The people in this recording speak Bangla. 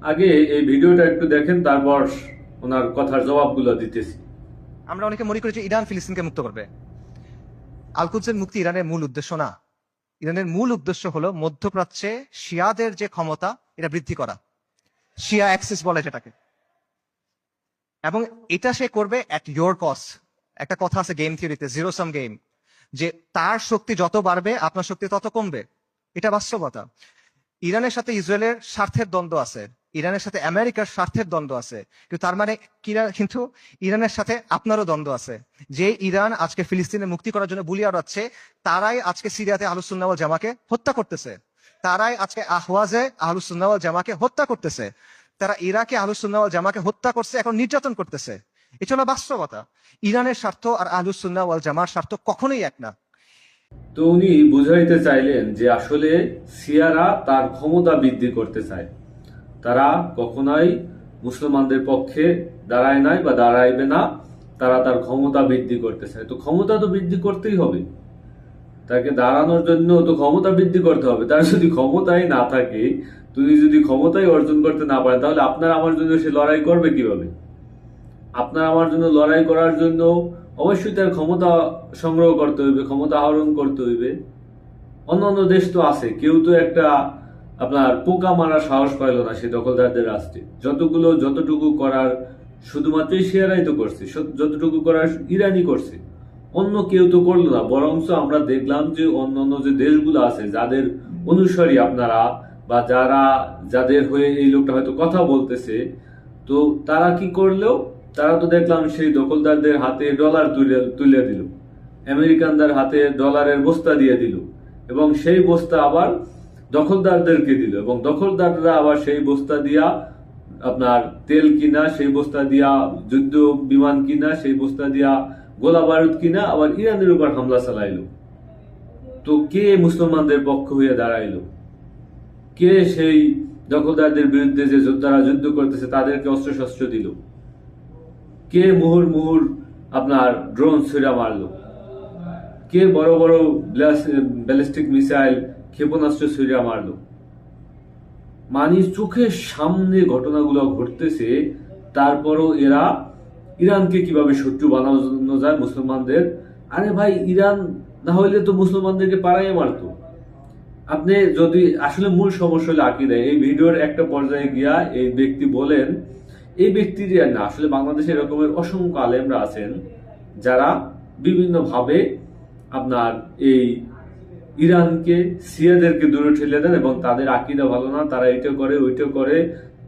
আগে এই ভিডিওটা একটু দেখেন, তারপর ওনার কথার জবাবগুলো দিতেছি। আমরা অনেকে মনে করি যে ইরান ফিলিস্তিনকে মুক্ত করবে। আল কুদসের মুক্তি ইরানের মূল উদ্দেশ্য না। ইরানের মূল উদ্দেশ্য হলো মধ্যপ্রাচ্যে শিয়াদের যে ক্ষমতা এটা বৃদ্ধি করা, শিয়া অ্যাক্সিস বলে যেটাকে। এবং এটা সে করবে অ্যাট ইয়োর কস্ট। একটা কথা আছে গেম থিওরিতে, জিরো সাম গেম, যে তার শক্তি যত বাড়বে আপনার শক্তি তত কমবে। এটা বাস্তবতা। ইরানের সাথে ইসরায়েলের স্বার্থের দ্বন্দ্ব আছে, ইরানের সাথে আমেরিকার স্বার্থের দ্বন্দ্ব আছে, কিন্তু তার মানে কিন্তু ইরানের সাথে আপনারও দ্বন্দ্ব আছে। যে ইরান আজকে ফিলিস্তিনের মুক্তি করার জন্য বুলি আওড়াচ্ছে, তারাই আজকে সিরিয়াতে আহলুস সুন্নাহ ওয়াল জামাকে হত্যা করতেছে। তারাই আজকে আহওয়াজে আহলুস সুন্নাহ ওয়াল জামাকে হত্যা করতেছে। তারা ইরাকে আহলুস সুন্নাহ ওয়াল জামাকে হত্যা করছে, এখন নির্যাতন করতেছে। এটা হলো বাস্তবতা। ইরানের স্বার্থ আর আহলুস সুন্নাহ ওয়াল জামার স্বার্থ কখনোই এক না। তো উনি বুঝাইতে চাইলেন যে আসলে শিয়ারা তার ক্ষমতা বৃদ্ধি করতে চায়। তারা কখনোই মুসলমানদের পক্ষে দাঁড়ায় নাই বা দাঁড়াইবে না। তারা তার ক্ষমতা বৃদ্ধি করতে চায়। তো ক্ষমতা তো বৃদ্ধি করতেই হবে, তাকে দাঁড়ানোর জন্য তো ক্ষমতা বৃদ্ধি করতে হবে। তার যদি ক্ষমতাই না থাকে, তুমি যদি ক্ষমতাই অর্জন করতে না পারেন, তাহলে আপনার আমার জন্য সে লড়াই করবে কিভাবে? আপনার আমার জন্য লড়াই করার জন্য অবশ্যই তার ক্ষমতা সংগ্রহ করতে হইবে, ক্ষমতা আহরণ করতে হইবে। অন্যান্য দেশ তো আছে, কেউ তো একটা আপনার পোকা মারার সাহস পাইল না সে দখলদারদের রাষ্ট্রে। যতটুকু করার শুধুমাত্র এশিয়ারাই তো করছে, যতটুকু করার ইরানই করছে, অন্য কেউ তো করলো না। বরঞ্চ আমরা দেখলাম যে অন্যান্য যে দেশগুলো আছে, যাদের অনুসারী আপনারা বা যাদের হয়ে এই লোকটা হয়তো কথা বলতেছে, তো তারা কি করলো? তারা তো দেখলাম সেই দখলদারদের হাতে ডলার তুলে দিল, আমেরিকানদের হাতে ডলারের বস্তা দিয়ে দিল, এবং সেই বস্তা আবার দখলদারদেরকে দিল, এবং দখলদাররা আবার সেই বস্তা দিয়া আপনার তেল কিনা, সেই বস্তা দিয়া যুদ্ধ বিমান কিনা, সেই বস্তা দিয়া গোলা বারুদ কিনা আবার ইরানের উপর হামলা চালাইলো। তো কে মুসলমানদের পক্ষ হয়ে দাঁড়াইলো? কে সেই দখলদারদের বিরুদ্ধে যে যোদ্ধারা যুদ্ধ করতেছে তাদেরকে অস্ত্রশস্ত্র দিল? কে মুহুর মুহুর আপনার ড্রোন ছুড়া মারলো? কে বড় বড় ব্যালিস্টিক মিসাইল ক্ষেপণাস্ত্র ছুড়া মারলো? মানে চোখের সামনে ঘটনাগুলো ঘটতেছে, তারপরও এরা ইরানকে কিভাবে শত্রু বানানো যায় মুসলমানদের। আরে ভাই, ইরান না হইলে তো মুসলমানদেরকে পাড়াইয়ে মারতো। আপনি যদি আসলে মূল সমস্যা হলে আঁকি দেয়, এই ভিডিওর একটা পর্যায়ে গিয়া এই ব্যক্তি বলেন, এই ব্যক্তিরই না, আসলে বাংলাদেশে এরকমের অসংখ্য আলেমরা আছেন যারা বিভিন্ন ভাবে আপনার এই ইরানকে, সিয়াদেরকে দূরে ঠেলে দেন, এবং তাদের আকীদা ভালো না, তারা এটা করে ওইটা করে,